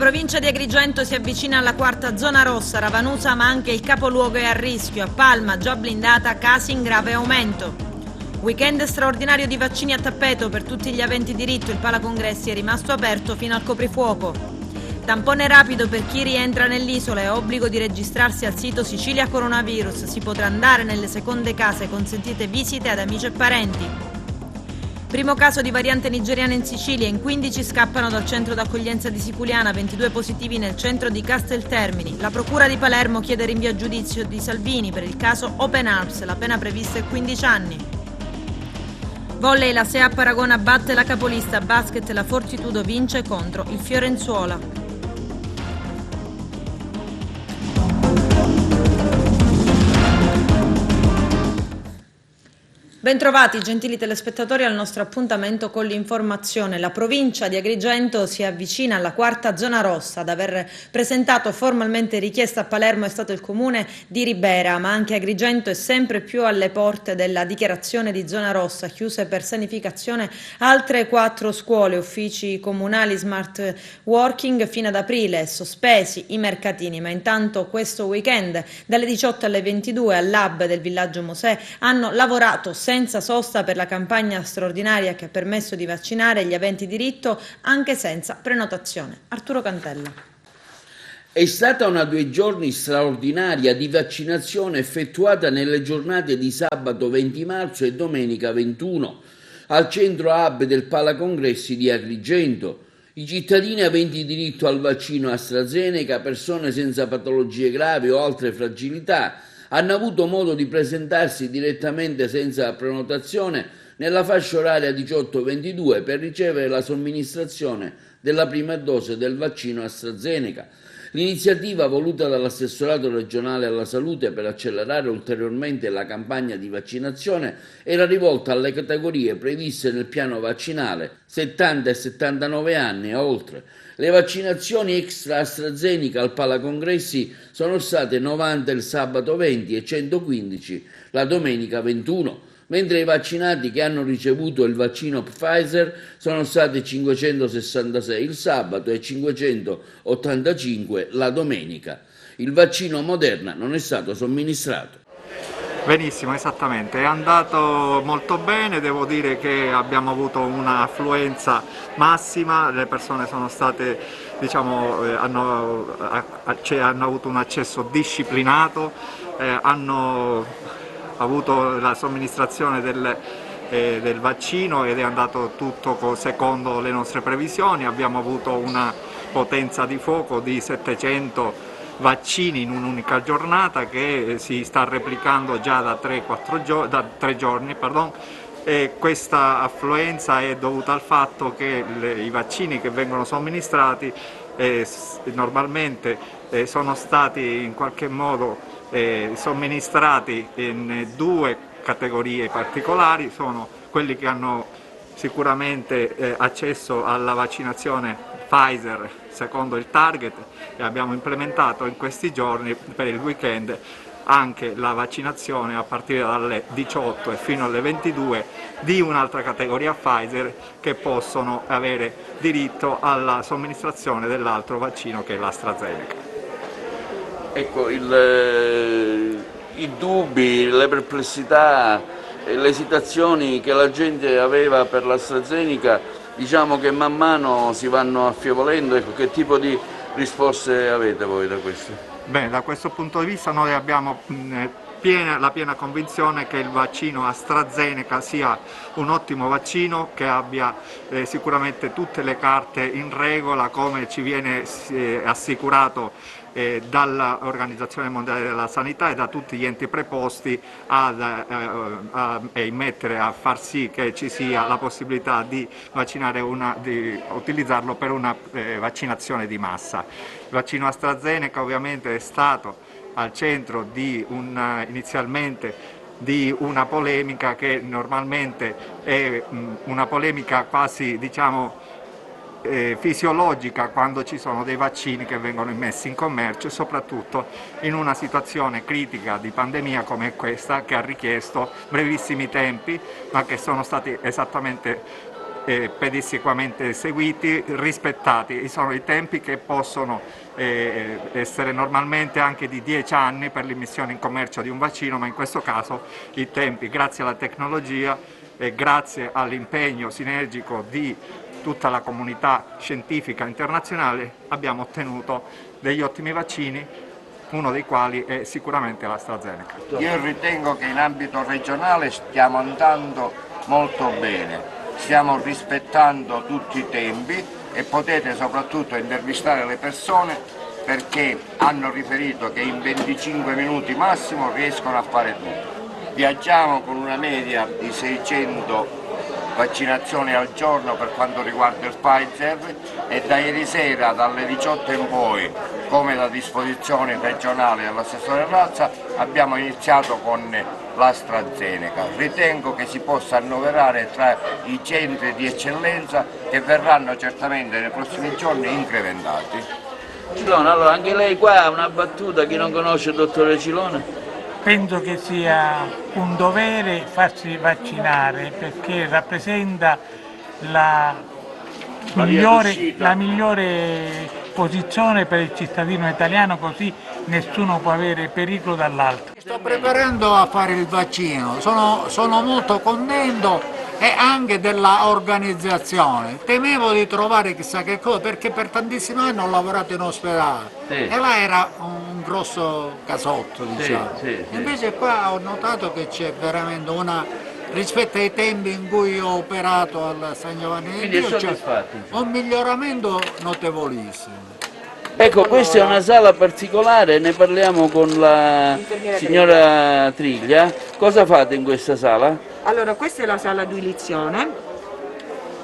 provincia di Agrigento si avvicina alla quarta zona rossa, Ravanusa, ma anche il capoluogo è a rischio. A Palma, già blindata, casi in grave aumento. Weekend straordinario di vaccini a tappeto per tutti gli aventi diritto. Il Palacongressi è rimasto aperto fino al coprifuoco. Tampone rapido per chi rientra nell'isola e obbligo di registrarsi al sito Sicilia Coronavirus. Si potrà andare nelle seconde case, consentite visite ad amici e parenti. Primo caso di variante nigeriana in Sicilia, in 15 scappano dal centro d'accoglienza di Siculiana, 22 positivi nel centro di Casteltermini. La procura di Palermo chiede rinvio a giudizio di Salvini per il caso Open Arms, la pena prevista è 15 anni. Volley, la SEA Paragona batte la capolista, basket la Fortitudo vince contro il Fiorenzuola. Bentrovati gentili telespettatori al nostro appuntamento con l'informazione. La provincia di Agrigento si avvicina alla quarta zona rossa. Ad aver presentato formalmente richiesta a Palermo è stato il comune di Ribera, ma anche Agrigento è sempre più alle porte della dichiarazione di zona rossa. Chiuse per sanificazione altre 4 scuole, uffici comunali, smart working fino ad aprile, sospesi i mercatini, ma intanto questo weekend dalle 18 alle 22 al Lab del Villaggio Mosè hanno lavorato senza sosta per la campagna straordinaria che ha permesso di vaccinare gli aventi diritto anche senza prenotazione. Arturo Cantella. È stata una 2 giorni straordinaria di vaccinazione effettuata nelle giornate di sabato 20 marzo e domenica 21 al centro hub del Palacongressi di Agrigento. I cittadini aventi diritto al vaccino AstraZeneca, persone senza patologie gravi o altre fragilità, hanno avuto modo di presentarsi direttamente senza prenotazione nella fascia oraria 18-22 per ricevere la somministrazione della prima dose del vaccino AstraZeneca. L'iniziativa voluta dall'assessorato regionale alla salute per accelerare ulteriormente la campagna di vaccinazione era rivolta alle categorie previste nel piano vaccinale 70 e 79 anni e oltre. Le vaccinazioni extra AstraZeneca al Palacongressi sono state 90 il sabato 20 e 115 la domenica 21, mentre i vaccinati che hanno ricevuto il vaccino Pfizer sono stati 566 il sabato e 585 la domenica. Il vaccino Moderna non è stato somministrato. Benissimo, esattamente, è andato molto bene, devo dire che abbiamo avuto un'affluenza massima, le persone sono state, hanno avuto un accesso disciplinato, hanno avuto la somministrazione del vaccino ed è andato tutto secondo le nostre previsioni. Abbiamo avuto una potenza di fuoco di 700 vaccini in un'unica giornata che si sta replicando già da 3 giorni. E questa affluenza è dovuta al fatto che i vaccini che vengono somministrati normalmente sono stati in qualche modo somministrati in 2 categorie particolari, sono quelli che hanno sicuramente accesso alla vaccinazione Pfizer secondo il target e abbiamo implementato in questi giorni per il weekend anche la vaccinazione a partire dalle 18 e fino alle 22 di un'altra categoria Pfizer che possono avere diritto alla somministrazione dell'altro vaccino che è l'AstraZeneca. Ecco, i dubbi, le perplessità, le esitazioni che la gente aveva per l'AstraZeneca, diciamo che man mano si vanno affievolendo. Ecco, che tipo di risposte avete voi da questo? Bene, da questo punto di vista noi abbiamo la piena convinzione che il vaccino AstraZeneca sia un ottimo vaccino, che abbia sicuramente tutte le carte in regola come ci viene assicurato dall'Organizzazione Mondiale della Sanità e da tutti gli enti preposti a far sì che ci sia la possibilità di utilizzarlo per una vaccinazione di massa. Il vaccino AstraZeneca ovviamente è stato al centro inizialmente di una polemica che normalmente è una polemica quasi fisiologica quando ci sono dei vaccini che vengono immessi in commercio e soprattutto in una situazione critica di pandemia come questa che ha richiesto brevissimi tempi ma che sono stati esattamente pedissequamente seguiti, rispettati. Sono i tempi che possono essere normalmente anche di 10 anni per l'immissione in commercio di un vaccino, ma in questo caso i tempi, grazie alla tecnologia e grazie all'impegno sinergico di tutta la comunità scientifica internazionale, abbiamo ottenuto degli ottimi vaccini, uno dei quali è sicuramente l'AstraZeneca. Io ritengo che in ambito regionale stiamo andando molto bene, stiamo rispettando tutti i tempi e potete soprattutto intervistare le persone perché hanno riferito che in 25 minuti massimo riescono a fare tutto. Viaggiamo con una media di 600 vaccinazioni al giorno per quanto riguarda il Pfizer e da ieri sera dalle 18 in poi, come da disposizione regionale dell'assessore Razza, abbiamo iniziato con l'AstraZeneca. Ritengo che si possa annoverare tra i centri di eccellenza che verranno certamente nei prossimi giorni incrementati. Cilone, allora anche lei qua ha una battuta, chi non conosce il dottore Cilone? Penso che sia un dovere farsi vaccinare perché rappresenta la migliore posizione per il cittadino italiano, così nessuno può avere pericolo dall'altro. Sto preparando a fare il vaccino, sono molto contento e anche della organizzazione. Temevo di trovare chissà che cosa perché per tantissimi anni ho lavorato in ospedale e là era un grosso casotto, diciamo. Invece qua ho notato che c'è veramente rispetto ai tempi in cui ho operato al San Giovanni di Dio, c'è un miglioramento notevolissimo. Ecco, questa è una sala particolare, ne parliamo con la signora Triglia. Cosa fate in questa sala? Allora, questa è la sala di ilizione,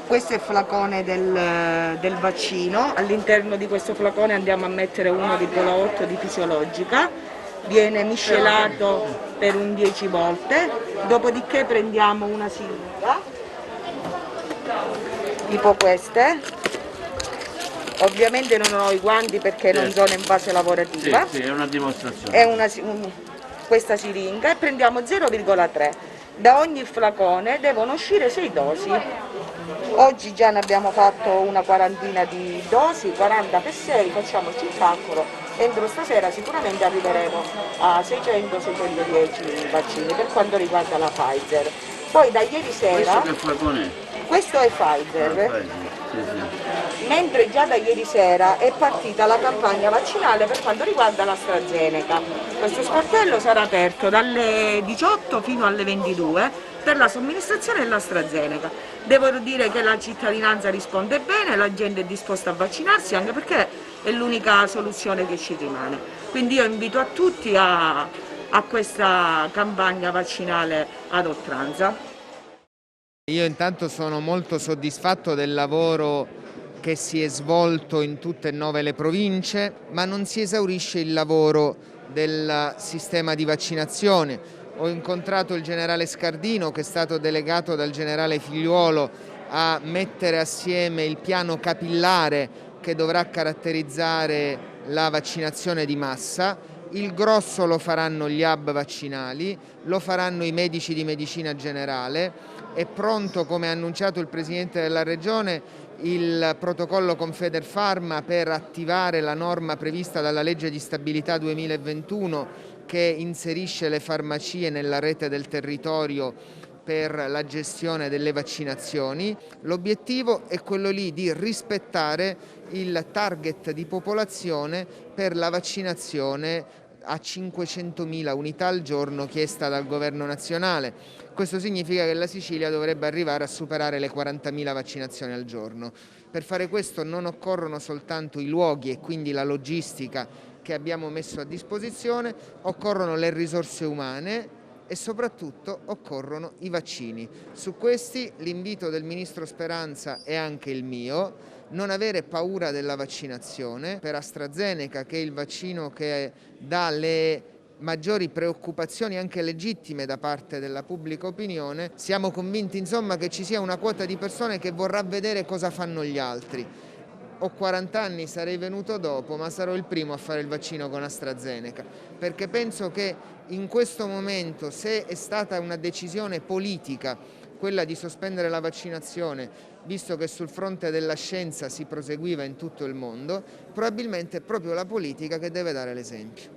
questo è il flacone del vaccino, all'interno di questo flacone andiamo a mettere 1,8 di fisiologica, viene miscelato per un 10 volte, dopodiché prendiamo una siringa, tipo queste, ovviamente non ho i guanti perché non sono in fase lavorativa, Sì, è una dimostrazione. Questa siringa e prendiamo 0,3. Da ogni flacone devono uscire 6 dosi. Oggi già ne abbiamo fatto una quarantina di dosi, 40 per 6, facciamoci il calcolo. Entro stasera sicuramente arriveremo a 600-610 vaccini per quanto riguarda la Pfizer. Poi da ieri sera... Questo che flacone è? Questo è Pfizer. Mentre già da ieri sera è partita la campagna vaccinale per quanto riguarda l'AstraZeneca. Questo sportello sarà aperto dalle 18 fino alle 22 per la somministrazione dell'AstraZeneca. Devo dire che la cittadinanza risponde bene, la gente è disposta a vaccinarsi anche perché è l'unica soluzione che ci rimane. Quindi io invito a tutti a questa campagna vaccinale ad oltranza. Io intanto sono molto soddisfatto del lavoro che si è svolto in tutte e 9 le province, ma non si esaurisce il lavoro del sistema di vaccinazione. Ho incontrato il generale Scardino, che è stato delegato dal generale Figliuolo a mettere assieme il piano capillare che dovrà caratterizzare la vaccinazione di massa. Il grosso lo faranno gli hub vaccinali, lo faranno i medici di medicina generale. È pronto, come ha annunciato il Presidente della Regione, il protocollo con Federfarma per attivare la norma prevista dalla legge di stabilità 2021 che inserisce le farmacie nella rete del territorio per la gestione delle vaccinazioni. L'obiettivo è quello lì di rispettare il target di popolazione per la vaccinazione a 500.000 unità al giorno chiesta dal Governo nazionale. Questo significa che la Sicilia dovrebbe arrivare a superare le 40.000 vaccinazioni al giorno. Per fare questo non occorrono soltanto i luoghi e quindi la logistica che abbiamo messo a disposizione, occorrono le risorse umane e soprattutto occorrono i vaccini. Su questi l'invito del Ministro Speranza è anche il mio: non avere paura della vaccinazione. Per AstraZeneca, che è il vaccino che dà le maggiori preoccupazioni anche legittime da parte della pubblica opinione, siamo convinti insomma che ci sia una quota di persone che vorrà vedere cosa fanno gli altri. Ho 40 anni, sarei venuto dopo, ma sarò il primo a fare il vaccino con AstraZeneca, perché penso che in questo momento, se è stata una decisione politica quella di sospendere la vaccinazione, visto che sul fronte della scienza si proseguiva in tutto il mondo, probabilmente è proprio la politica che deve dare l'esempio.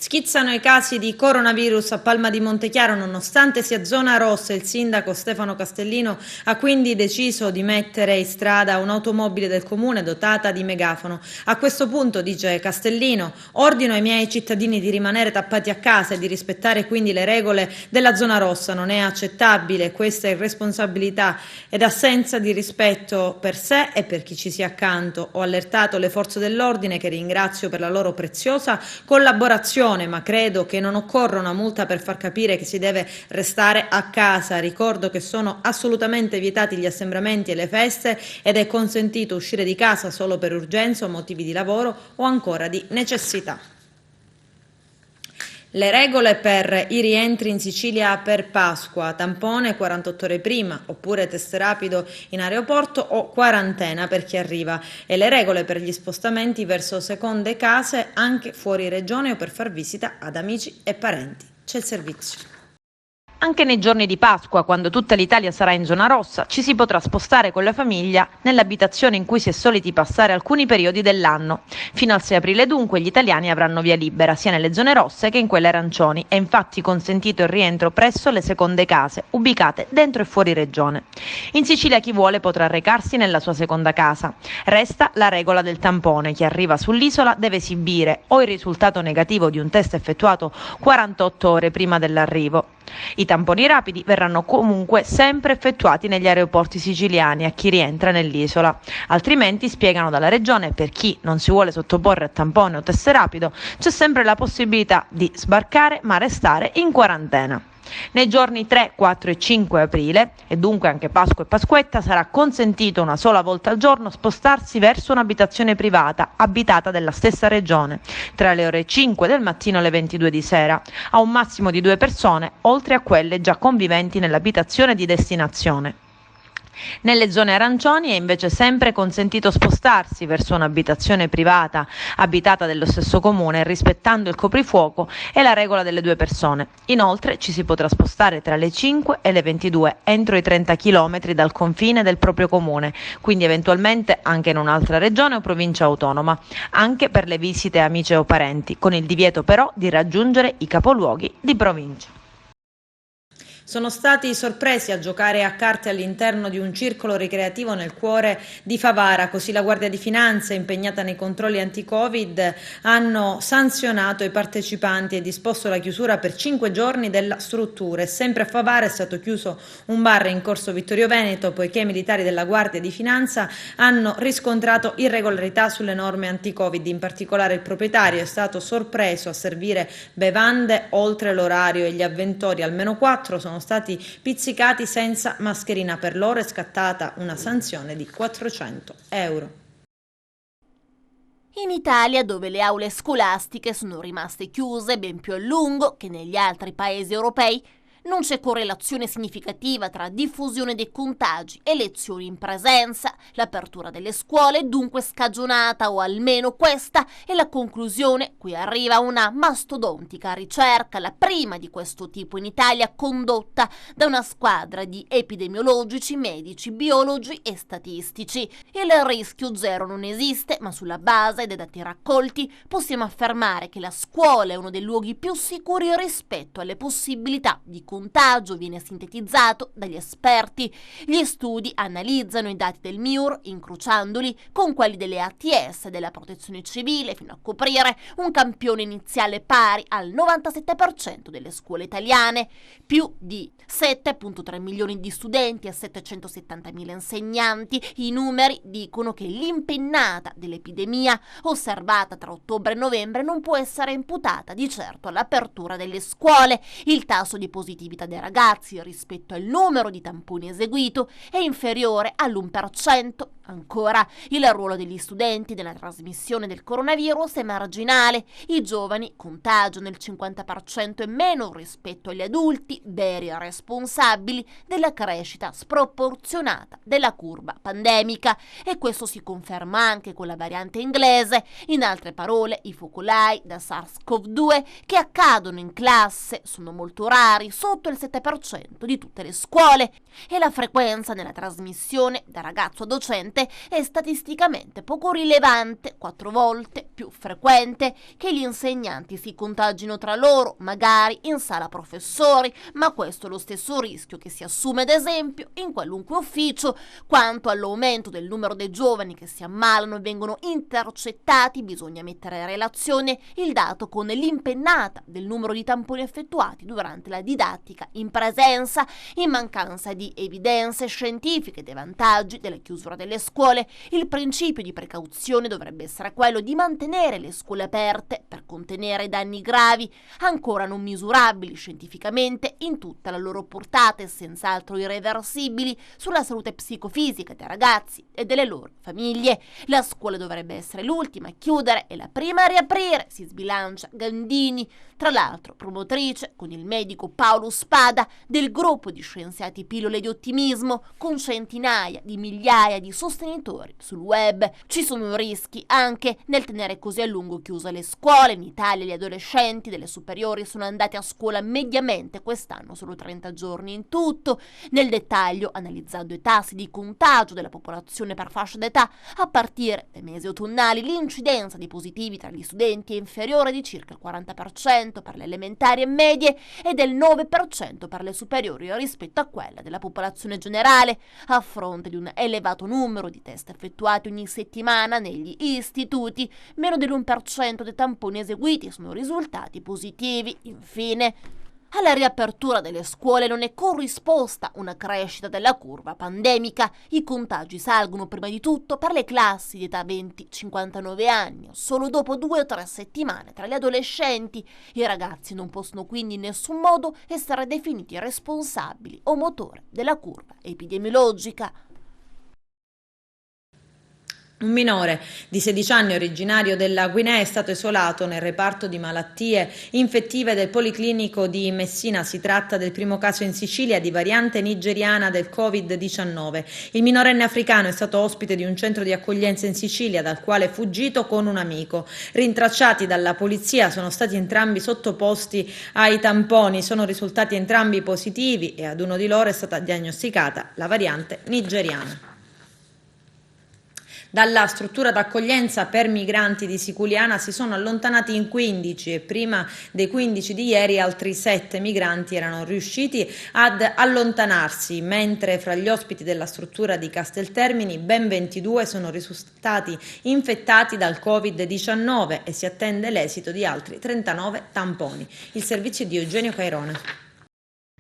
Schizzano i casi di coronavirus a Palma di Montechiaro, nonostante sia zona rossa. Il sindaco Stefano Castellino ha quindi deciso di mettere in strada un'automobile del comune dotata di megafono. A questo punto, dice Castellino, ordino ai miei cittadini di rimanere tappati a casa e di rispettare quindi le regole della zona rossa. Non è accettabile questa irresponsabilità ed assenza di rispetto per sé e per chi ci sia accanto. Ho allertato le forze dell'ordine, che ringrazio per la loro preziosa collaborazione, ma credo che non occorra una multa per far capire che si deve restare a casa. Ricordo che sono assolutamente vietati gli assembramenti e le feste ed è consentito uscire di casa solo per urgenza o motivi di lavoro o ancora di necessità. Le regole per i rientri in Sicilia per Pasqua: tampone 48 ore prima, oppure test rapido in aeroporto o quarantena per chi arriva, e le regole per gli spostamenti verso seconde case anche fuori regione o per far visita ad amici e parenti. C'è il servizio. Anche nei giorni di Pasqua, quando tutta l'Italia sarà in zona rossa, ci si potrà spostare con la famiglia nell'abitazione in cui si è soliti passare alcuni periodi dell'anno. Fino al 6 aprile dunque gli italiani avranno via libera sia nelle zone rosse che in quelle arancioni. È infatti consentito il rientro presso le seconde case, ubicate dentro e fuori regione. In Sicilia chi vuole potrà recarsi nella sua seconda casa. Resta la regola del tampone: chi arriva sull'isola deve esibire o il risultato negativo di un test effettuato 48 ore prima dell'arrivo. I tamponi rapidi verranno comunque sempre effettuati negli aeroporti siciliani a chi rientra nell'isola. Altrimenti, spiegano dalla regione, per chi non si vuole sottoporre a tampone o test rapido, c'è sempre la possibilità di sbarcare ma restare in quarantena. Nei giorni 3, 4 e 5 aprile, e dunque anche Pasqua e Pasquetta, sarà consentito una sola volta al giorno spostarsi verso un'abitazione privata abitata della stessa regione, tra le ore 5 del mattino e le 22 di sera, a un massimo di 2 persone, oltre a quelle già conviventi nell'abitazione di destinazione. Nelle zone arancioni è invece sempre consentito spostarsi verso un'abitazione privata abitata dello stesso comune, rispettando il coprifuoco e la regola delle 2 persone. Inoltre ci si potrà spostare tra le 5 e le 22 entro i 30 km dal confine del proprio comune, quindi eventualmente anche in un'altra regione o provincia autonoma, anche per le visite a amici o parenti, con il divieto però di raggiungere i capoluoghi di provincia. Sono stati sorpresi a giocare a carte all'interno di un circolo ricreativo nel cuore di Favara. Così la Guardia di Finanza, impegnata nei controlli anti-Covid, hanno sanzionato i partecipanti e disposto la chiusura per 5 giorni della struttura. E sempre a Favara è stato chiuso un bar in corso Vittorio Veneto, poiché i militari della Guardia di Finanza hanno riscontrato irregolarità sulle norme anti-Covid. In particolare il proprietario è stato sorpreso a servire bevande oltre l'orario e gli avventori, almeno 4, sono stati pizzicati senza mascherina. Per loro è scattata una sanzione di 400 euro. In Italia, dove le aule scolastiche sono rimaste chiuse ben più a lungo che negli altri paesi europei, non c'è correlazione significativa tra diffusione dei contagi e lezioni in presenza. L'apertura delle scuole è dunque scagionata, o almeno questa è la conclusione cui arriva una mastodontica ricerca, la prima di questo tipo in Italia, condotta da una squadra di epidemiologici, medici, biologi e statistici. Il rischio zero non esiste, ma sulla base dei dati raccolti possiamo affermare che la scuola è uno dei luoghi più sicuri rispetto alle possibilità di contagio, viene sintetizzato dagli esperti. Gli studi analizzano i dati del MIUR, incrociandoli con quelli delle ATS e della Protezione Civile, fino a coprire un campione iniziale pari al 97% delle scuole italiane. Più di 7,3 milioni di studenti e 770.000 insegnanti. I numeri dicono che l'impennata dell'epidemia osservata tra ottobre e novembre non può essere imputata di certo all'apertura delle scuole. Il tasso di positività dei ragazzi rispetto al numero di tamponi eseguito è inferiore all'1%, Ancora, il ruolo degli studenti nella trasmissione del coronavirus è marginale. I giovani contagiano il 50% in meno rispetto agli adulti, veri responsabili della crescita sproporzionata della curva pandemica. E questo si conferma anche con la variante inglese. In altre parole, i focolai da SARS-CoV-2 che accadono in classe sono molto rari, sotto il 7% di tutte le scuole. E la frequenza nella trasmissione da ragazzo a docente è statisticamente poco rilevante, 4 volte più frequente che gli insegnanti si contagino tra loro, magari in sala professori, ma questo è lo stesso rischio che si assume ad esempio in qualunque ufficio. Quanto all'aumento del numero dei giovani che si ammalano e vengono intercettati, bisogna mettere in relazione il dato con l'impennata del numero di tamponi effettuati durante la didattica in presenza, in mancanza di evidenze scientifiche dei vantaggi della chiusura delle scuole. Il principio di precauzione dovrebbe essere quello di mantenere le scuole aperte per contenere danni gravi, ancora non misurabili scientificamente in tutta la loro portata e senz'altro irreversibili, sulla salute psicofisica dei ragazzi e delle loro famiglie. La scuola dovrebbe essere l'ultima a chiudere e la prima a riaprire, si sbilancia Gandini, tra l'altro promotrice con il medico Paolo Spada del gruppo di scienziati Pillole di Ottimismo, con centinaia di migliaia di sostenitori sul web. Ci sono rischi anche nel tenere così a lungo chiuse le scuole. In Italia gli adolescenti delle superiori sono andati a scuola mediamente quest'anno solo 30 giorni in tutto. Nel dettaglio, analizzando i tassi di contagio della popolazione per fascia d'età, a partire dai mesi autunnali l'incidenza di positivi tra gli studenti è inferiore di circa il 40% per le elementari e medie e del 9% per le superiori rispetto a quella della popolazione generale, a fronte di un elevato numero di test effettuati ogni settimana negli istituti. Meno dell'1% dei tamponi eseguiti sono risultati positivi. Infine, alla riapertura delle scuole non è corrisposta una crescita della curva pandemica. I contagi salgono prima di tutto per le classi di età 20-59 anni, solo dopo 2 o 3 settimane tra gli adolescenti. I ragazzi non possono quindi in nessun modo essere definiti responsabili o motore della curva epidemiologica. Un minore di 16 anni originario della Guinea è stato isolato nel reparto di malattie infettive del Policlinico di Messina. Si tratta del primo caso in Sicilia di variante nigeriana del Covid-19. Il minorenne africano è stato ospite di un centro di accoglienza in Sicilia dal quale è fuggito con un amico. Rintracciati dalla polizia, sono stati entrambi sottoposti ai tamponi, sono risultati entrambi positivi e ad uno di loro è stata diagnosticata la variante nigeriana. Dalla struttura d'accoglienza per migranti di Siculiana si sono allontanati in 15 e prima dei 15 di ieri altri 7 migranti erano riusciti ad allontanarsi, mentre fra gli ospiti della struttura di Casteltermini ben 22 sono risultati infettati dal Covid-19 e si attende l'esito di altri 39 tamponi. Il servizio di Eugenio Cairone.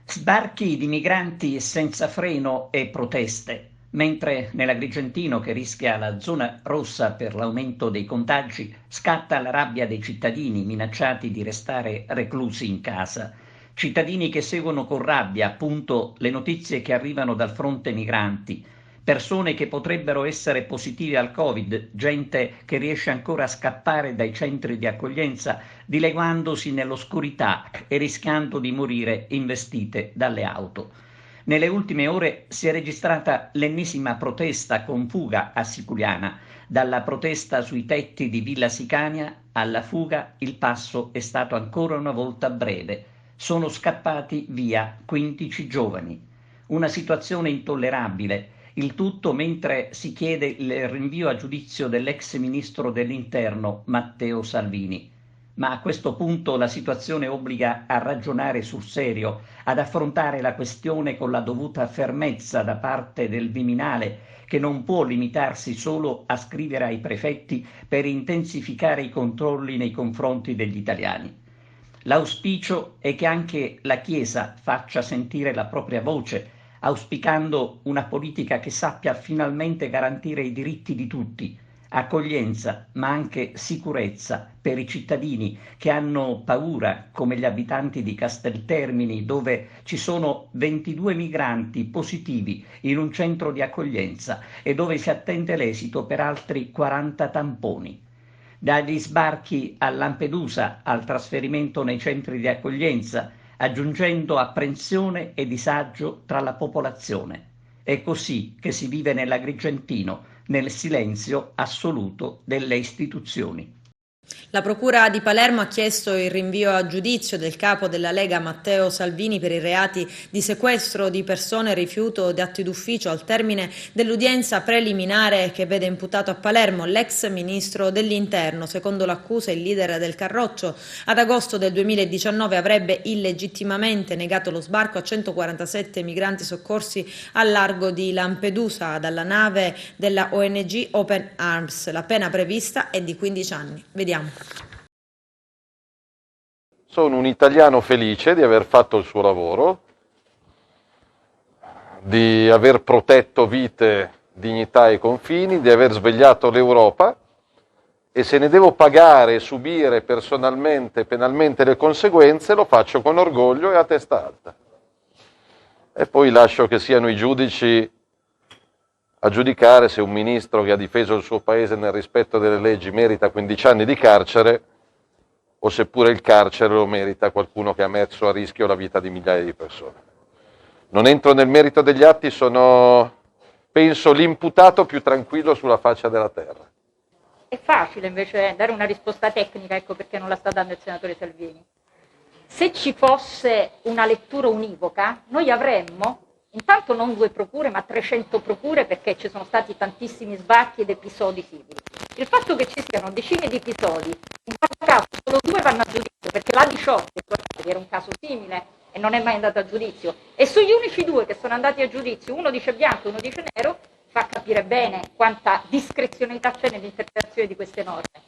Sbarchi di migranti senza freno e proteste. Mentre nell'Agrigentino, che rischia la zona rossa per l'aumento dei contagi, scatta la rabbia dei cittadini minacciati di restare reclusi in casa. Cittadini che seguono con rabbia, appunto, le notizie che arrivano dal fronte migranti. Persone che potrebbero essere positive al Covid, gente che riesce ancora a scappare dai centri di accoglienza, dileguandosi nell'oscurità e rischiando di morire investite dalle auto. Nelle ultime ore si è registrata l'ennesima protesta con fuga a Siculiana. Dalla protesta sui tetti di Villa Sicania alla fuga il passo è stato ancora una volta breve. Sono scappati via 15 giovani. Una situazione intollerabile, il tutto mentre si chiede il rinvio a giudizio dell'ex ministro dell'Interno Matteo Salvini. Ma a questo punto la situazione obbliga a ragionare sul serio, ad affrontare la questione con la dovuta fermezza da parte del Viminale, che non può limitarsi solo a scrivere ai prefetti per intensificare i controlli nei confronti degli italiani. L'auspicio è che anche la Chiesa faccia sentire la propria voce, auspicando una politica che sappia finalmente garantire i diritti di tutti, Accoglienza, ma anche sicurezza per i cittadini che hanno paura, come gli abitanti di Casteltermini, dove ci sono 22 migranti positivi in un centro di accoglienza e dove si attende l'esito per altri 40 tamponi. Dagli sbarchi a Lampedusa al trasferimento nei centri di accoglienza, aggiungendo apprensione e disagio tra la popolazione. È così che si vive nell'Agrigentino, nel silenzio assoluto delle istituzioni. La Procura di Palermo ha chiesto il rinvio a giudizio del capo della Lega Matteo Salvini per i reati di sequestro di persone, rifiuto di atti d'ufficio al termine dell'udienza preliminare che vede imputato a Palermo l'ex ministro dell'Interno. Secondo l'accusa, il leader del Carroccio ad agosto del 2019 avrebbe illegittimamente negato lo sbarco a 147 migranti soccorsi al largo di Lampedusa dalla nave della ONG Open Arms. La pena prevista è di 15 anni. Vediamo. Sono un italiano felice di aver fatto il suo lavoro, di aver protetto vite, dignità e confini, di aver svegliato l'Europa, e se ne devo pagare e subire personalmente, penalmente le conseguenze, lo faccio con orgoglio e a testa alta. E poi lascio che siano i giudici a giudicare se un ministro che ha difeso il suo paese nel rispetto delle leggi merita 15 anni di carcere o seppure il carcere lo merita qualcuno che ha messo a rischio la vita di migliaia di persone. Non entro nel merito degli atti, sono, penso, l'imputato più tranquillo sulla faccia della terra. È facile invece dare una risposta tecnica, ecco perché non la sta dando il senatore Salvini. Se ci fosse una lettura univoca, noi avremmo intanto non 2 procure ma 300 procure, perché ci sono stati tantissimi sbarchi ed episodi simili. Il fatto che ci siano decine di episodi, in qualche caso solo 2 vanno a giudizio, perché la 18 era un caso simile e non è mai andato a giudizio, e sugli unici 2 che sono andati a giudizio, uno dice bianco e uno dice nero, fa capire bene quanta discrezionalità c'è nell'interpretazione di queste norme.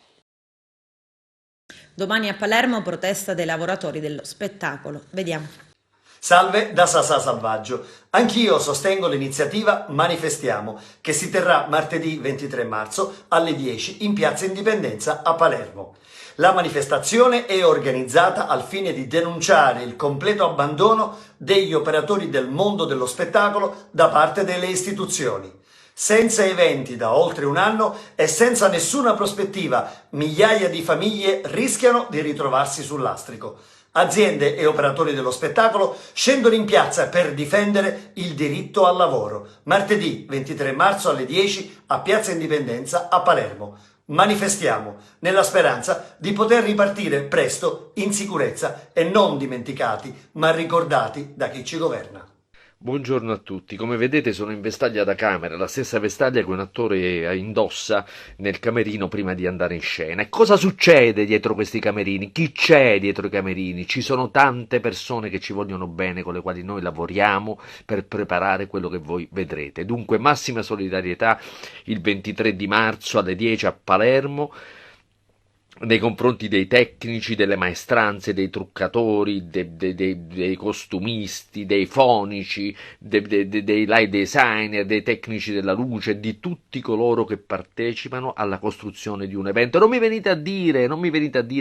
Domani a Palermo protesta dei lavoratori dello spettacolo. Vediamo. Salve da Sasà Salvaggio. Anch'io sostengo l'iniziativa Manifestiamo, che si terrà martedì 23 marzo alle 10 in Piazza Indipendenza a Palermo. La manifestazione è organizzata al fine di denunciare il completo abbandono degli operatori del mondo dello spettacolo da parte delle istituzioni. Senza eventi da oltre un anno e senza nessuna prospettiva, migliaia di famiglie rischiano di ritrovarsi sul lastrico. Aziende e operatori dello spettacolo scendono in piazza per difendere il diritto al lavoro. Martedì 23 marzo alle 10 a Piazza Indipendenza a Palermo. Manifestiamo nella speranza di poter ripartire presto in sicurezza e non dimenticati, ma ricordati da chi ci governa. Buongiorno a tutti, come vedete sono in vestaglia da camera, la stessa vestaglia che un attore indossa nel camerino prima di andare in scena. E cosa succede dietro questi camerini? Chi c'è dietro i camerini? Ci sono tante persone che ci vogliono bene, con le quali noi lavoriamo per preparare quello che voi vedrete. Dunque massima solidarietà il 23 di marzo alle 10 a Palermo, nei confronti dei tecnici, delle maestranze, dei truccatori, dei costumisti, dei fonici, dei light designer, dei tecnici della luce, di tutti coloro che partecipano alla costruzione di un evento. Non mi venite a dire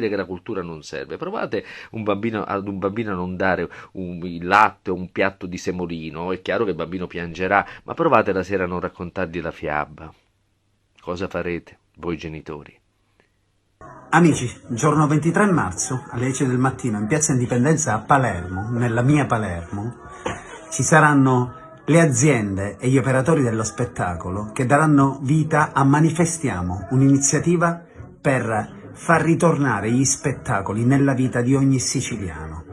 che la cultura non serve. Provate ad un bambino a non dare il latte o un piatto di semolino, è chiaro che il bambino piangerà, ma provate la sera a non raccontargli la fiaba. Cosa farete voi genitori? Amici, giorno 23 marzo alle 10 del mattino in Piazza Indipendenza a Palermo, nella mia Palermo, ci saranno le aziende e gli operatori dello spettacolo che daranno vita a Manifestiamo, un'iniziativa per far ritornare gli spettacoli nella vita di ogni siciliano.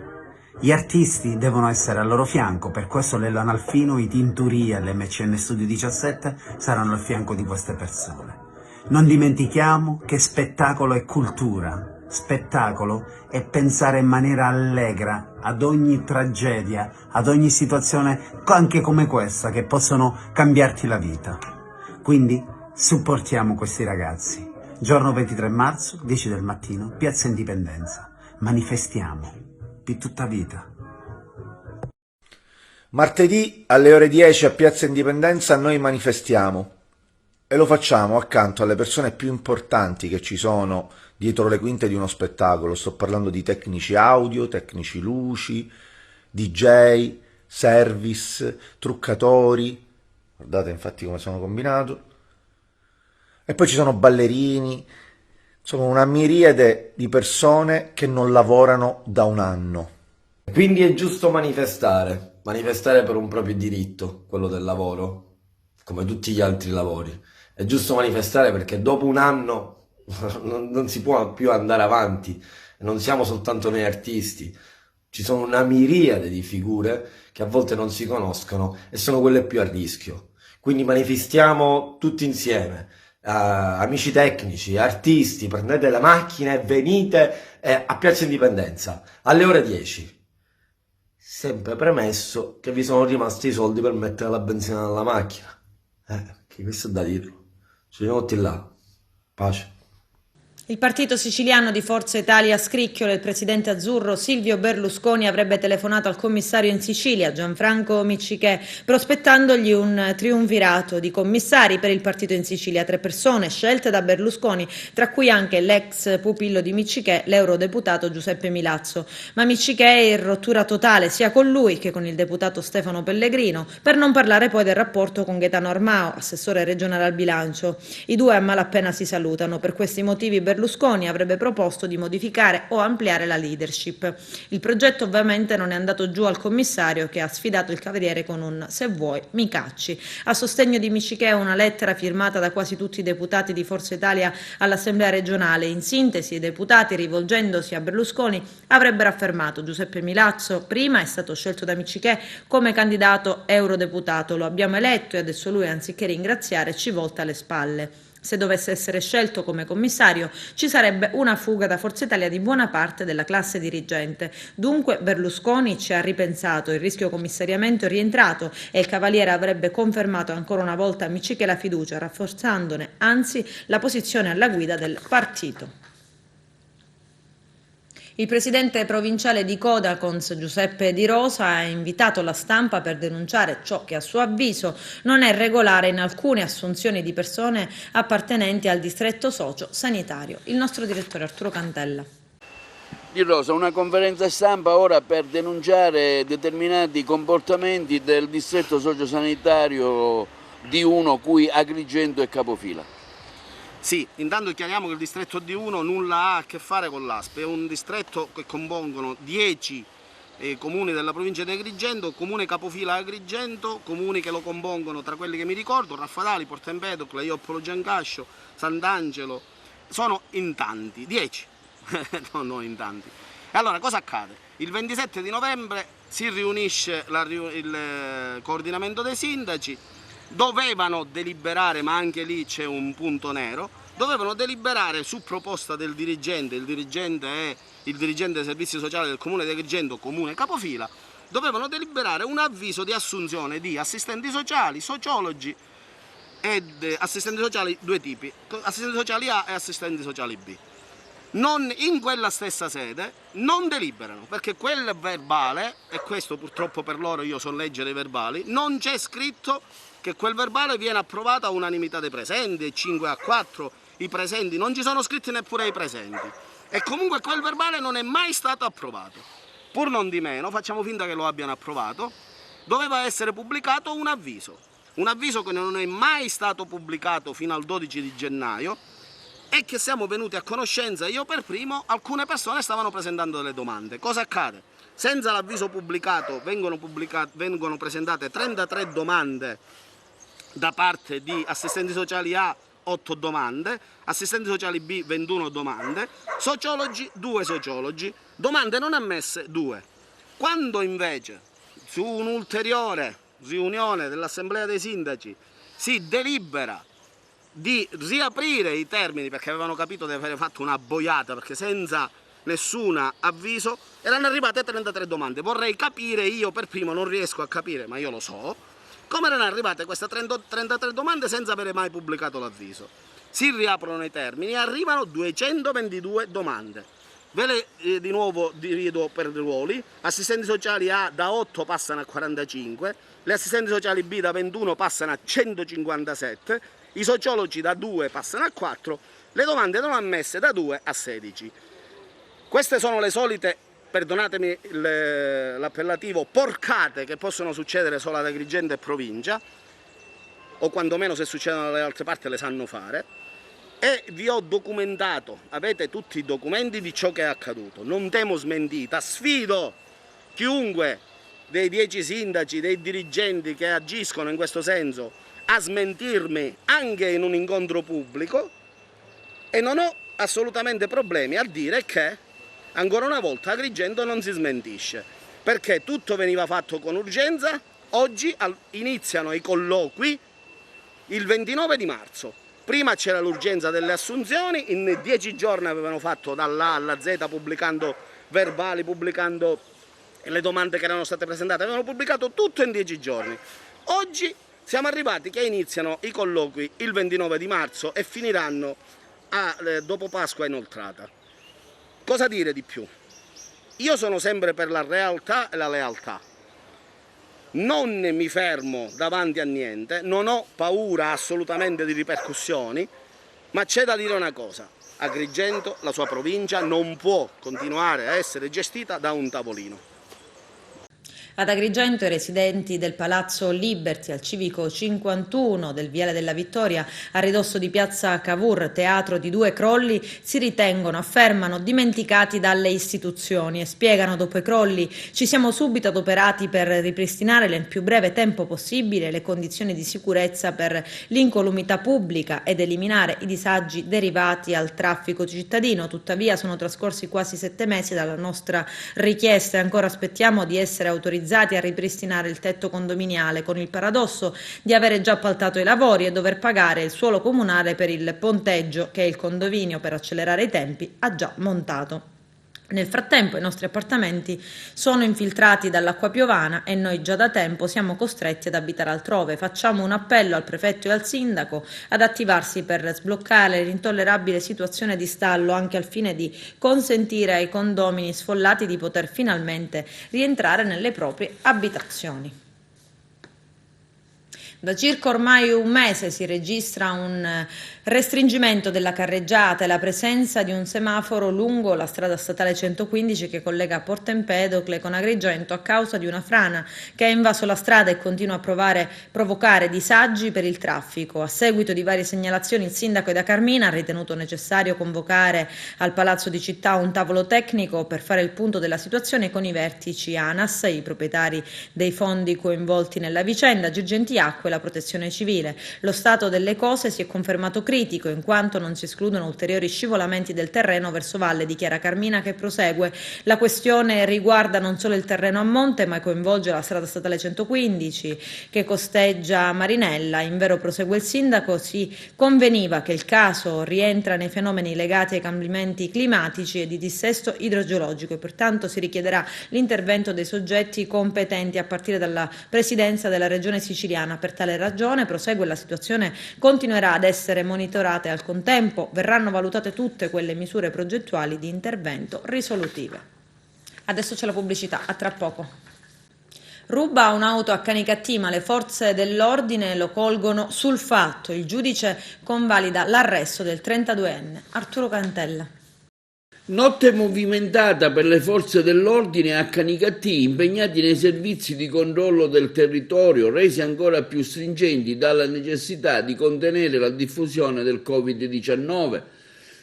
Gli artisti devono essere al loro fianco, per questo l'Elano Alfino, i Tinturia e l'MCN Studio 17 saranno al fianco di queste persone. Non dimentichiamo che spettacolo è cultura, spettacolo è pensare in maniera allegra ad ogni tragedia, ad ogni situazione anche come questa che possono cambiarti la vita. Quindi supportiamo questi ragazzi. Giorno 23 marzo, 10 del mattino, Piazza Indipendenza. Manifestiamo di tutta vita. Martedì alle ore 10 a Piazza Indipendenza noi manifestiamo. E lo facciamo accanto alle persone più importanti che ci sono dietro le quinte di uno spettacolo. Sto parlando di tecnici audio, tecnici luci, DJ, service, truccatori. Guardate infatti come sono combinato. E poi ci sono ballerini, insomma una miriade di persone che non lavorano da un anno. Quindi è giusto manifestare per un proprio diritto, quello del lavoro, come tutti gli altri lavori. È giusto manifestare perché dopo un anno non si può più andare avanti, non siamo soltanto noi artisti, ci sono una miriade di figure che a volte non si conoscono e sono quelle più a rischio. Quindi manifestiamo tutti insieme. Amici tecnici, artisti, prendete la macchina e venite a Piazza Indipendenza alle ore 10. Sempre premesso che vi sono rimasti i soldi per mettere la benzina nella macchina. Che questo è da dirlo. Ci vediamo tutti là. Pace. Il partito siciliano di Forza Italia scricchiola. Il presidente azzurro Silvio Berlusconi avrebbe telefonato al commissario in Sicilia, Gianfranco Miccichè, prospettandogli un triumvirato di commissari per il partito in Sicilia. 3 persone scelte da Berlusconi, tra cui anche l'ex pupillo di Miccichè, l'eurodeputato Giuseppe Milazzo. Ma Miccichè è in rottura totale sia con lui che con il deputato Stefano Pellegrino, per non parlare poi del rapporto con Gaetano Armao, assessore regionale al bilancio. I due a malapena si salutano. Per questi motivi Berlusconi avrebbe proposto di modificare o ampliare la leadership. Il progetto ovviamente non è andato giù al commissario, che ha sfidato il Cavaliere con un "se vuoi mi cacci". A sostegno di Miccichè una lettera firmata da quasi tutti i deputati di Forza Italia all'Assemblea regionale. In sintesi, i deputati, rivolgendosi a Berlusconi, avrebbero affermato: Giuseppe Milazzo prima è stato scelto da Miccichè come candidato eurodeputato, lo abbiamo eletto e adesso lui, anziché ringraziare, ci volta le spalle. Se dovesse essere scelto come commissario, ci sarebbe una fuga da Forza Italia di buona parte della classe dirigente. Dunque Berlusconi ci ha ripensato, il rischio commissariamento è rientrato e il Cavaliere avrebbe confermato ancora una volta a Miccichè la fiducia, rafforzandone anzi la posizione alla guida del partito. Il presidente provinciale di Codacons, Giuseppe Di Rosa, ha invitato la stampa per denunciare ciò che a suo avviso non è regolare in alcune assunzioni di persone appartenenti al distretto socio-sanitario. Il nostro direttore Arturo Cantella. Di Rosa, una conferenza stampa ora per denunciare determinati comportamenti del distretto sociosanitario D1 cui Agrigento è capofila. Sì, intanto chiariamo che il distretto D1 nulla ha a che fare con l'ASP, è un distretto che compongono 10 comuni della provincia di Agrigento, comune capofila Agrigento, comuni che lo compongono tra quelli che mi ricordo, Raffadali, Porto Empedocle, Ioppolo Giancascio, Sant'Angelo, sono in tanti, 10, no in tanti. E allora cosa accade? Il 27 di novembre si riunisce il coordinamento dei sindaci. Dovevano deliberare, ma anche lì c'è un punto nero, dovevano deliberare su proposta del dirigente, il dirigente è il dirigente dei servizi sociali del comune di Agrigento, comune capofila, dovevano deliberare un avviso di assunzione di assistenti sociali, sociologi ed assistenti sociali due tipi, assistenti sociali A e assistenti sociali B. Non in quella stessa sede non deliberano, perché quel verbale, e questo purtroppo per loro io so leggere i verbali, non c'è scritto che quel verbale viene approvato a unanimità dei presenti, 5-4, i presenti, non ci sono scritti neppure i presenti. E comunque quel verbale non è mai stato approvato. Pur non di meno, facciamo finta che lo abbiano approvato, doveva essere pubblicato un avviso che non è mai stato pubblicato fino al 12 di gennaio e che siamo venuti a conoscenza, io per primo, alcune persone stavano presentando delle domande. Cosa accade? Senza l'avviso pubblicato vengono presentate 33 domande da parte di assistenti sociali A, 8 domande, assistenti sociali B, 21 domande, sociologi, 2 sociologi, domande non ammesse, 2. Quando invece, su un'ulteriore riunione dell'Assemblea dei Sindaci, si delibera di riaprire i termini, perché avevano capito di aver fatto una boiata, perché senza nessun avviso erano arrivate 33 domande. Vorrei capire, io per primo non riesco a capire, ma io lo so, come erano arrivate queste 33 domande senza avere mai pubblicato l'avviso. Si riaprono i termini e arrivano 222 domande. Ve le di nuovo divido per ruoli: assistenti sociali A da 8 passano a 45, le assistenti sociali B da 21 passano a 157, i sociologi da 2 passano a 4, le domande non ammesse da 2 a 16. Queste sono le solite, perdonatemi l'appellativo, porcate che possono succedere solo ad Agrigento e provincia, o quantomeno se succedono dalle altre parti le sanno fare, e vi ho documentato, avete tutti i documenti di ciò che è accaduto, non temo smentita, sfido chiunque dei 10 sindaci, dei dirigenti che agiscono in questo senso a smentirmi anche in un incontro pubblico, e non ho assolutamente problemi a dire che ancora una volta Agrigento non si smentisce, perché tutto veniva fatto con urgenza. Oggi iniziano i colloqui il 29 di marzo. Prima c'era l'urgenza delle assunzioni, in 10 giorni avevano fatto dall'A alla Z pubblicando verbali, pubblicando le domande che erano state presentate, avevano pubblicato tutto in 10 giorni. Oggi siamo arrivati che iniziano i colloqui il 29 di marzo e finiranno dopo Pasqua inoltrata. Cosa dire di più? Io sono sempre per la realtà e la lealtà. Non mi fermo davanti a niente, non ho paura assolutamente di ripercussioni, ma c'è da dire una cosa: Agrigento, la sua provincia, non può continuare a essere gestita da un tavolino. Ad Agrigento i residenti del Palazzo Liberty al civico 51 del Viale della Vittoria, a ridosso di piazza Cavour, teatro di 2 crolli, si ritengono, affermano, dimenticati dalle istituzioni e spiegano: dopo i crolli ci siamo subito adoperati per ripristinare nel più breve tempo possibile le condizioni di sicurezza per l'incolumità pubblica ed eliminare i disagi derivati al traffico cittadino. Tuttavia sono trascorsi quasi 7 mesi dalla nostra richiesta e ancora aspettiamo di essere autorizzati a ripristinare il tetto condominiale, con il paradosso di avere già appaltato i lavori e dover pagare il suolo comunale per il ponteggio che il condominio, per accelerare i tempi, ha già montato. Nel frattempo i nostri appartamenti sono infiltrati dall'acqua piovana e noi già da tempo siamo costretti ad abitare altrove. Facciamo un appello al prefetto e al sindaco ad attivarsi per sbloccare l'intollerabile situazione di stallo, anche al fine di consentire ai condomini sfollati di poter finalmente rientrare nelle proprie abitazioni. Da circa ormai un mese si registra un restringimento della carreggiata e la presenza di un semaforo lungo la strada statale 115 che collega Porta Empedocle con Agrigento a causa di una frana che ha invaso la strada e continua a provocare disagi per il traffico. A seguito di varie segnalazioni, il sindaco da Carmina ha ritenuto necessario convocare al Palazzo di Città un tavolo tecnico per fare il punto della situazione con i vertici ANAS, i proprietari dei fondi coinvolti nella vicenda, Girgenti Acque e la Protezione Civile. Lo stato delle cose si è confermato critico, in quanto non si escludono ulteriori scivolamenti del terreno verso valle, dichiara Carmina, che prosegue: la questione riguarda non solo il terreno a monte, ma coinvolge la strada statale 115 che costeggia Marinella. Invero, prosegue il sindaco, si conveniva che il caso rientra nei fenomeni legati ai cambiamenti climatici e di dissesto idrogeologico e pertanto si richiederà l'intervento dei soggetti competenti a partire dalla Presidenza della Regione Siciliana. Per tale ragione, prosegue, la situazione continuerà ad essere monitorata e al contempo verranno valutate tutte quelle misure progettuali di intervento risolutive. Adesso c'è la pubblicità, a tra poco. Ruba un'auto a Canicattì, ma le forze dell'ordine lo colgono sul fatto. Il giudice convalida l'arresto del 32enne Arturo Cantella. Notte movimentata per le forze dell'ordine a Canicattì, impegnati nei servizi di controllo del territorio, resi ancora più stringenti dalla necessità di contenere la diffusione del Covid-19.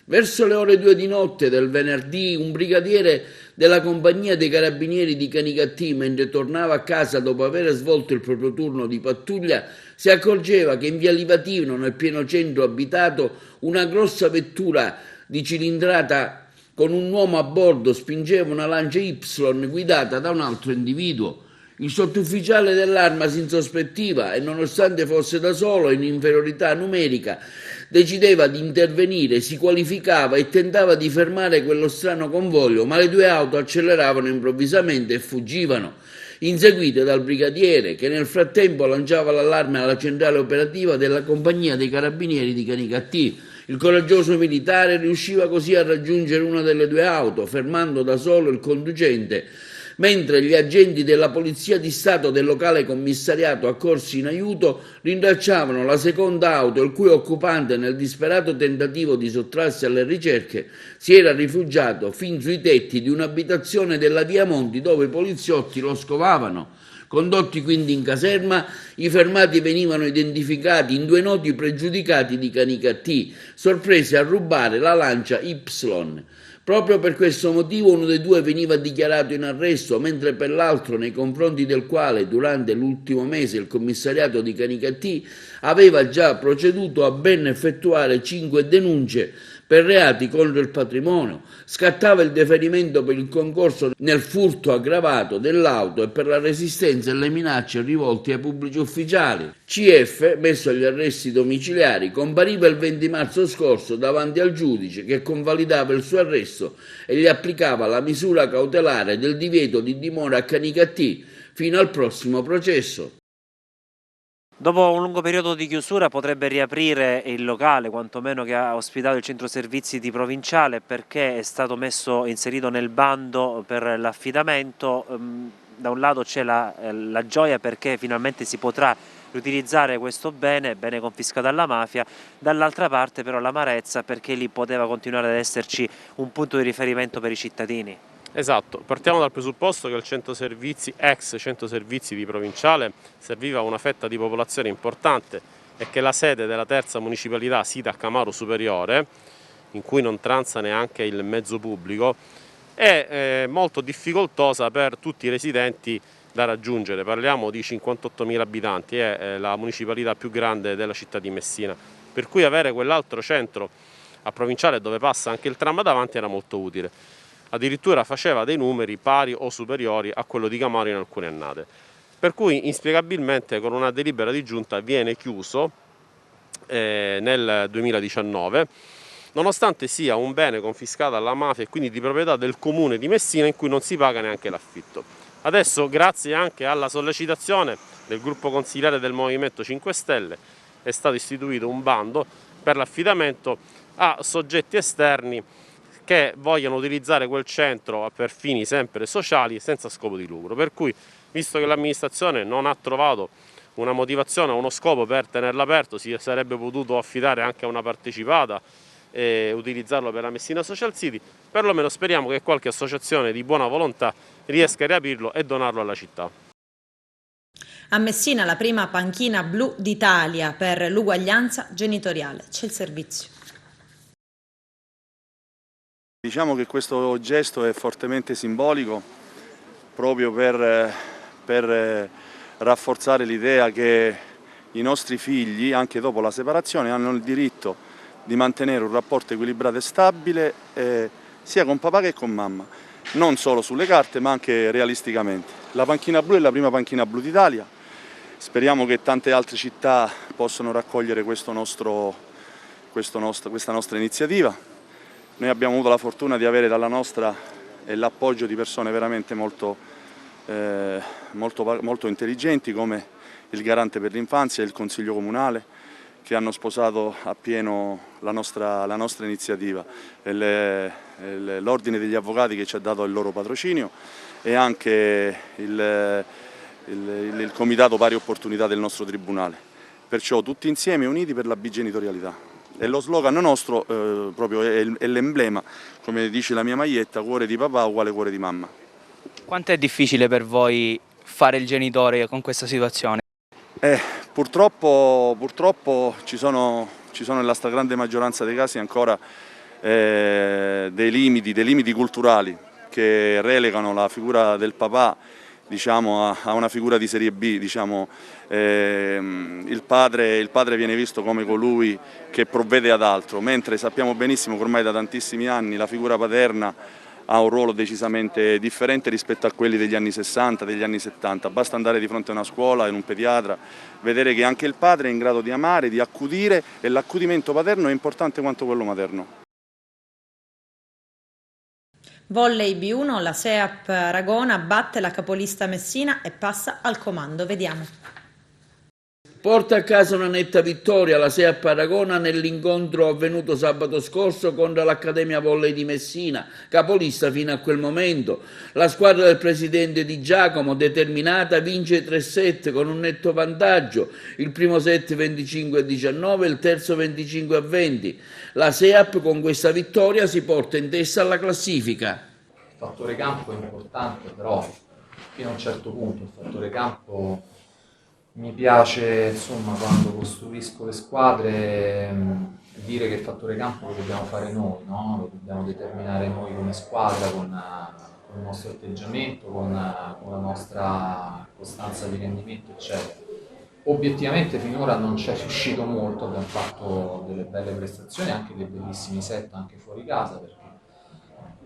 Verso le ore 2 di notte del venerdì, un brigadiere della compagnia dei carabinieri di Canicattì, mentre tornava a casa dopo aver svolto il proprio turno di pattuglia, si accorgeva che in via Livatino, nel pieno centro abitato, una grossa vettura di cilindrata con un uomo a bordo spingeva una Lancia Y guidata da un altro individuo. Il sottufficiale dell'Arma si insospettiva e, nonostante fosse da solo in inferiorità numerica, decideva di intervenire, si qualificava e tentava di fermare quello strano convoglio, ma le 2 auto acceleravano improvvisamente e fuggivano, inseguite dal brigadiere, che nel frattempo lanciava l'allarme alla centrale operativa della compagnia dei carabinieri di Canicattì. Il coraggioso militare riusciva così a raggiungere una delle 2 auto, fermando da solo il conducente, mentre gli agenti della Polizia di Stato del locale commissariato accorsi in aiuto rintracciavano la seconda auto, il cui occupante, nel disperato tentativo di sottrarsi alle ricerche, si era rifugiato fin sui tetti di un'abitazione della via Monti, dove i poliziotti lo scovavano. Condotti quindi in caserma, i fermati venivano identificati in 2 noti pregiudicati di Canicattì, sorpresi a rubare la Lancia Y. Proprio per questo motivo uno dei 2 veniva dichiarato in arresto, mentre per l'altro, nei confronti del quale durante l'ultimo mese il commissariato di Canicattì aveva già proceduto a ben effettuare 5 denunce per reati contro il patrimonio, scattava il deferimento per il concorso nel furto aggravato dell'auto e per la resistenza e le minacce rivolte ai pubblici ufficiali. CF, messo agli arresti domiciliari, compariva il 20 marzo scorso davanti al giudice che convalidava il suo arresto e gli applicava la misura cautelare del divieto di dimora a Canicattì fino al prossimo processo. Dopo un lungo periodo di chiusura potrebbe riaprire il locale, quantomeno che ha ospitato il centro servizi di Provinciale, perché è stato inserito nel bando per l'affidamento. Da un lato c'è la gioia perché finalmente si potrà riutilizzare questo bene confiscato alla mafia, dall'altra parte però l'amarezza perché lì poteva continuare ad esserci un punto di riferimento per i cittadini. Esatto, partiamo dal presupposto che il centro servizi, ex centro servizi di Provinciale, serviva a una fetta di popolazione importante e che la sede della terza municipalità, sita a Camaro Superiore, in cui non transa neanche il mezzo pubblico, è molto difficoltosa per tutti i residenti da raggiungere. Parliamo di 58.000 abitanti, è la municipalità più grande della città di Messina, per cui avere quell'altro centro a Provinciale dove passa anche il tram davanti era molto utile. Addirittura faceva dei numeri pari o superiori a quello di Camaro in alcune annate. Per cui inspiegabilmente con una delibera di giunta viene chiuso nel 2019, nonostante sia un bene confiscato alla mafia e quindi di proprietà del comune di Messina, in cui non si paga neanche l'affitto. Adesso, grazie anche alla sollecitazione del gruppo consigliare del Movimento 5 Stelle, è stato istituito un bando per l'affidamento a soggetti esterni che vogliono utilizzare quel centro per fini sempre sociali senza scopo di lucro. Per cui, visto che l'amministrazione non ha trovato una motivazione o uno scopo per tenerlo aperto, si sarebbe potuto affidare anche a una partecipata e utilizzarlo per la Messina Social City, perlomeno speriamo che qualche associazione di buona volontà riesca a riaprirlo e donarlo alla città. A Messina la prima panchina blu d'Italia per l'uguaglianza genitoriale. C'è il servizio. Diciamo che questo gesto è fortemente simbolico proprio per rafforzare l'idea che i nostri figli, anche dopo la separazione, hanno il diritto di mantenere un rapporto equilibrato e stabile sia con papà che con mamma, non solo sulle carte ma anche realisticamente. La panchina blu è la prima panchina blu d'Italia, speriamo che tante altre città possano raccogliere questa nostra iniziativa. Noi abbiamo avuto la fortuna di avere dalla nostra l'appoggio di persone veramente molto intelligenti, come il Garante per l'Infanzia e il Consiglio Comunale, che hanno sposato appieno la nostra iniziativa, l'Ordine degli Avvocati che ci ha dato il loro patrocinio e anche il Comitato Pari Opportunità del nostro Tribunale. Perciò tutti insieme uniti per la bigenitorialità. E lo slogan nostro proprio è l'emblema, come dice la mia maglietta, cuore di papà uguale cuore di mamma. Quanto è difficile per voi fare il genitore con questa situazione? Purtroppo ci sono nella stragrande maggioranza dei casi ancora dei limiti culturali che relegano la figura del papà, diciamo, a una figura di serie B, diciamo, il padre viene visto come colui che provvede ad altro, mentre sappiamo benissimo che ormai da tantissimi anni la figura paterna ha un ruolo decisamente differente rispetto a quelli degli anni 60, degli anni 70. Basta andare di fronte a una scuola, in un pediatra, vedere che anche il padre è in grado di amare, di accudire, e l'accudimento paterno è importante quanto quello materno. Volley B1, la SEAP Ragona batte la capolista Messina e passa al comando. Vediamo. Porta a casa una netta vittoria la SEAP Aragona nell'incontro avvenuto sabato scorso contro l'Accademia Volley di Messina, capolista fino a quel momento. La squadra del presidente Di Giacomo, determinata, vince 3-7 con un netto vantaggio, il primo set 25-19 e il terzo 25-20. La SEAP con questa vittoria si porta in testa alla classifica. Il fattore campo è importante, però fino a un certo punto il fattore campo mi piace, insomma, quando costruisco le squadre, dire che il fattore campo lo dobbiamo fare noi, no? Lo dobbiamo determinare noi come squadra con il nostro atteggiamento, con la nostra costanza di rendimento, eccetera. Obiettivamente finora non ci è riuscito molto, abbiamo fatto delle belle prestazioni, anche dei bellissimi set anche fuori casa, perché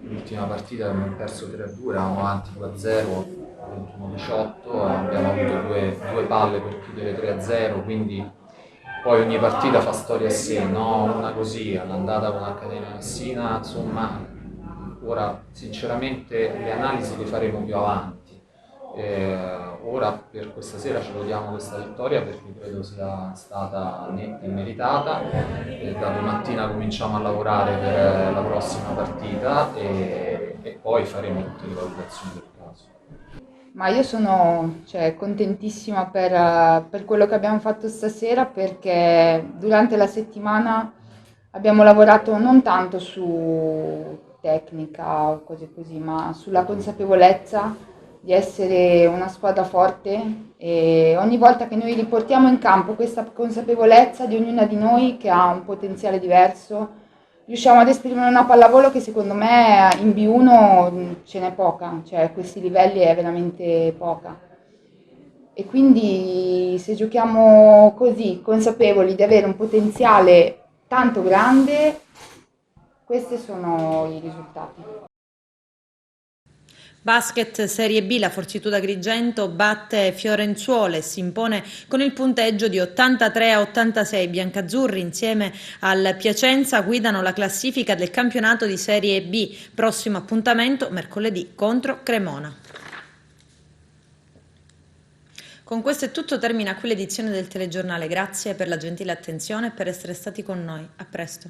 l'ultima partita abbiamo perso 3-2, eravamo avanti 2-0, 21-18, abbiamo avuto due palle per chiudere 3-0, quindi poi ogni partita fa storia a sé, no? Una così, all'andata con l'Accademia Messina, insomma, ora sinceramente le analisi le faremo più avanti. Ora per questa sera ci godiamo questa vittoria perché credo sia stata netta e meritata. Da domattina cominciamo a lavorare per la prossima partita e poi faremo tutte le valutazioni del caso. Ma io sono contentissima per quello che abbiamo fatto stasera, perché durante la settimana abbiamo lavorato non tanto su tecnica o cose così, ma sulla consapevolezza di essere una squadra forte, e ogni volta che noi riportiamo in campo questa consapevolezza di ognuna di noi che ha un potenziale diverso, riusciamo ad esprimere una pallavolo che secondo me in B1 ce n'è poca, cioè a questi livelli è veramente poca. E quindi se giochiamo così, consapevoli di avere un potenziale tanto grande, questi sono i risultati. Basket Serie B, la Fortitudo Agrigento batte Fiorenzuole e si impone con il punteggio di 83-86. I biancazzurri insieme al Piacenza guidano la classifica del campionato di Serie B. Prossimo appuntamento mercoledì contro Cremona. Con questo è tutto, termina qui l'edizione del telegiornale. Grazie per la gentile attenzione e per essere stati con noi. A presto.